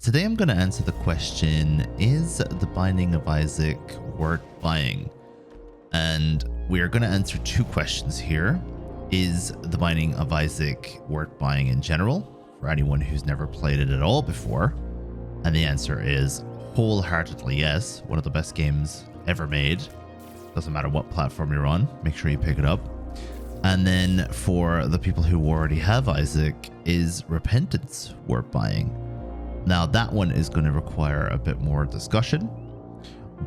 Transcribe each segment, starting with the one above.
Today I'm going to answer the question, is The Binding of Isaac worth buying? And we are going to answer two questions here. Is The Binding of Isaac worth buying in general for anyone who's never played it at all before? And the answer is wholeheartedly yes. One of the best games ever made. Doesn't matter what platform you're on, make sure you pick it up. And then for the people who already have Isaac, is Repentance worth buying? Now that one is going to require a bit more discussion,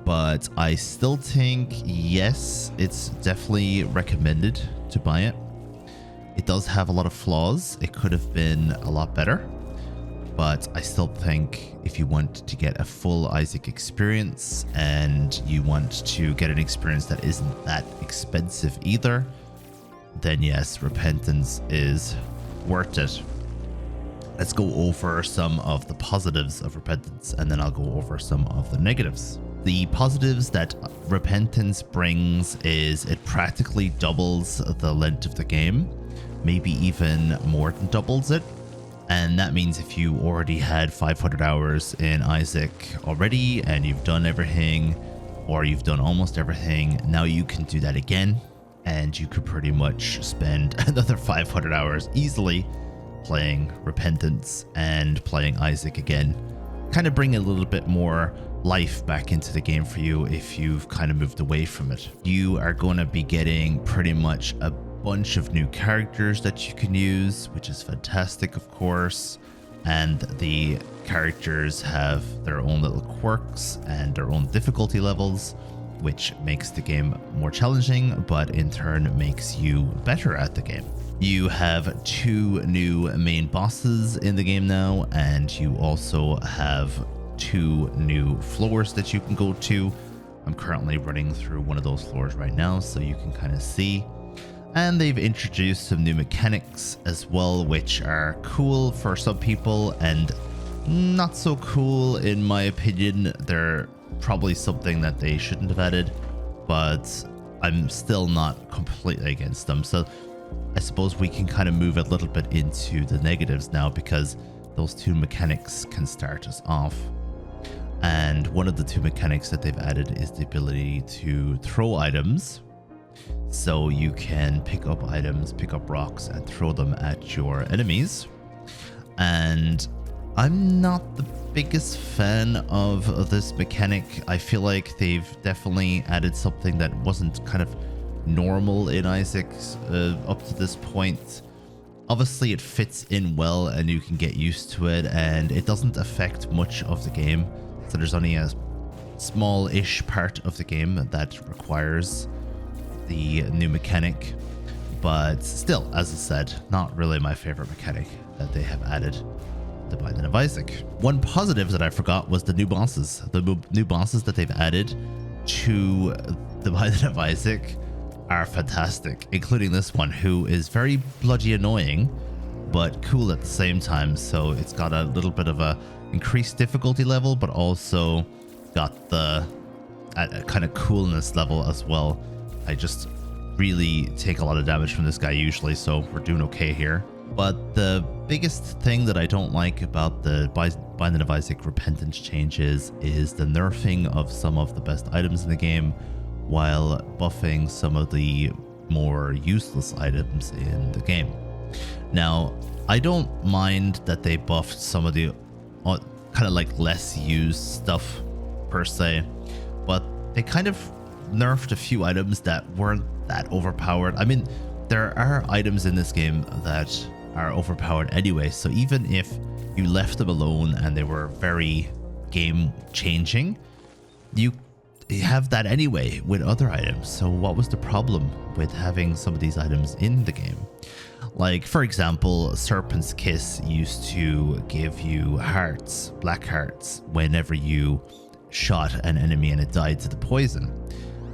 but I still think yes, it's definitely recommended to buy it. It does have a lot of flaws. It could have been a lot better, but I still think if you want to get a full Isaac experience and you want to get an experience that isn't that expensive either, then yes, Repentance is worth it. Let's go over some of the positives of Repentance, and then I'll go over some of the negatives. The positives that Repentance brings is it practically doubles the length of the game, maybe even more than doubles it. And that means if you already had 500 hours in Isaac already and you've done everything, or you've done almost everything, now you can do that again, and you could pretty much spend another 500 hours easily playing Repentance and playing Isaac again. Kind of bring a little bit more life back into the game for you if you've kind of moved away from it. You are going to be getting pretty much a bunch of new characters that you can use, which is fantastic, of course. And the characters have their own little quirks and their own difficulty levels, which makes the game more challenging, but in turn makes you better at the game. You have two new main bosses in the game now, and you also have two new floors that you can go to. I'm currently running through one of those floors right now, so you can kind of see. And they've introduced some new mechanics as well, which are cool for some people and not so cool in my opinion. They're probably something that they shouldn't have added, but I'm still not completely against them. So I suppose we can kind of move a little bit into the negatives now, because those two mechanics can start us off. And one of the two mechanics that they've added is the ability to throw items. So you can pick up items, pick up rocks, and throw them at your enemies. And I'm not the biggest fan of this mechanic. I feel like they've definitely added something that wasn't kind of normal in Isaac up to this point. Obviously it fits in well and you can get used to it, and it doesn't affect much of the game. So there's only a small-ish part of the game that requires the new mechanic, but still, as I said, not really my favorite mechanic that they have added to The Binding of Isaac. One positive that I forgot was the new bosses. The new bosses that they've added to The Binding of Isaac are fantastic, including this one, who is very bloody annoying but cool at the same time. So it's got a little bit of a increased difficulty level, but also got the kind of coolness level as well. I just really take a lot of damage from this guy usually, so we're doing okay here. But the biggest thing that I don't like about the Binding of Isaac Repentance changes is the nerfing of some of the best items in the game, while buffing some of the more useless items in the game. Now, I don't mind that they buffed some of the kind of like less used stuff per se, but they kind of nerfed a few items that weren't that overpowered. I mean, there are items in this game that are overpowered anyway, so even if you left them alone and they were very game changing, you have that anyway with other items. So what was the problem with having some of these items in the game? Like, for example, Serpent's Kiss used to give you hearts, black hearts, whenever you shot an enemy and it died to the poison.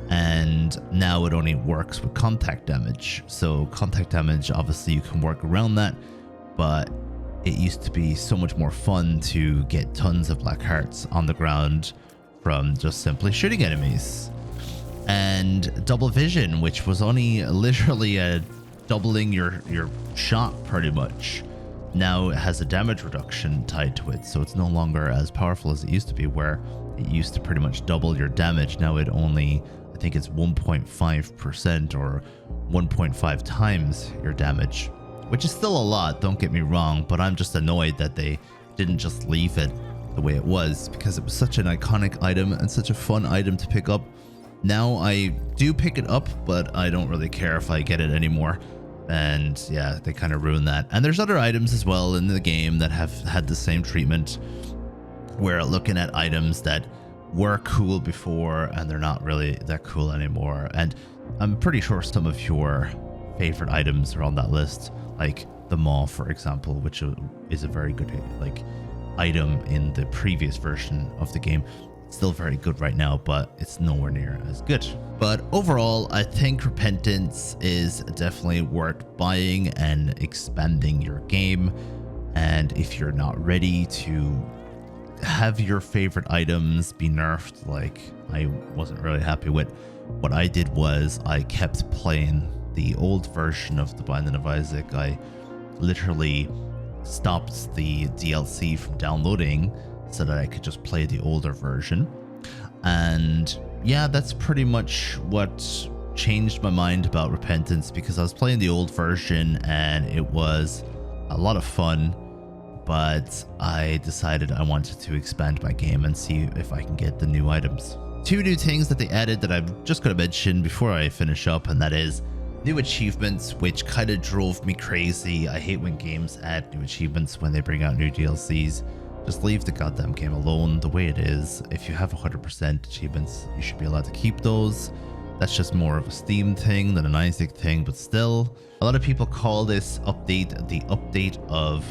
And now it only works with contact damage. So contact damage, obviously you can work around that, but it used to be so much more fun to get tons of black hearts on the ground from just simply shooting enemies. And double vision, which was only literally a doubling your shot pretty much. now it has a damage reduction tied to it. So it's no longer as powerful as it used to be, where it used to pretty much double your damage. Now it only, I think it's 1.5% or 1.5 times your damage, which is still a lot, don't get me wrong, but I'm just annoyed that they didn't just leave it the way it was, because it was such an iconic item and such a fun item to pick up. Now I do pick it up, but I don't really care if I get it anymore. And yeah, they kind of ruined that. And there's other items as well in the game that have had the same treatment, where looking at items that were cool before and they're not really that cool anymore. And I'm pretty sure some of your favorite items are on that list, like the maw, for example, which is a very good like item in the previous version of the game. It's still very good right now, but it's nowhere near as good. But overall, I think Repentance is definitely worth buying and expanding your game. And if you're not ready to have your favorite items be nerfed, like I wasn't really happy with, what I did was I kept playing the old version of The Binding of Isaac. I literally stopped the DLC from downloading so that I could just play the older version. And yeah, that's pretty much what changed my mind about Repentance, because I was playing the old version and it was a lot of fun, but I decided I wanted to expand my game and see if I can get the new items. Two new things that they added that I'm just going to mention before I finish up, and that is new achievements, which kind of drove me crazy. I hate when games add new achievements when they bring out new DLCs. Just leave the goddamn game alone the way it is. If you have 100% achievements, you should be allowed to keep those. That's just more of a Steam thing than an Isaac thing, but still. A lot of people call this update the update of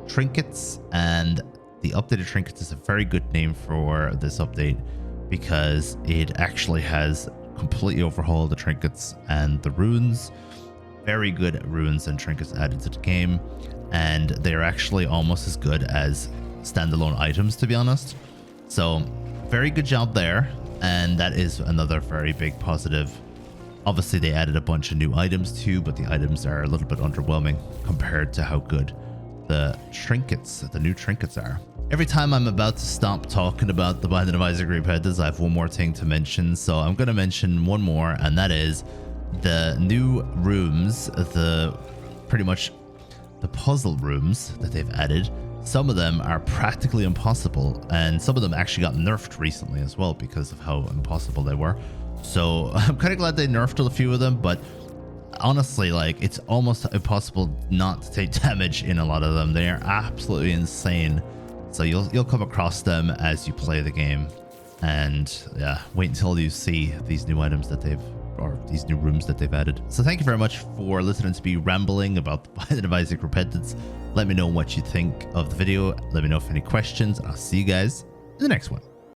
trinkets, and the updated trinkets is a very good name for this update, because it actually has completely overhauled the trinkets and the runes. Very good runes and trinkets added to the game, and they're actually almost as good as standalone items, to be honest. So very good job there, and that is another very big positive. Obviously they added a bunch of new items too, but the items are a little bit underwhelming compared to how good the new trinkets are. Every time I'm about to stop talking about The Binding of Isaac Repentance, I have one more thing to mention. So I'm going to mention one more, and that is the new rooms, pretty much the puzzle rooms that they've added. Some of them are practically impossible, and some of them actually got nerfed recently as well because of how impossible they were. So I'm kind of glad they nerfed a few of them, but honestly, like, it's almost impossible not to take damage in a lot of them. They are absolutely insane. So you'll come across them as you play the game, and yeah, wait until you see these new items that these new rooms that they've added. So thank you very much for listening to me rambling about The Binding of Isaac Repentance. Let me know what you think of the video. Let me know if any questions. I'll see you guys in the next one.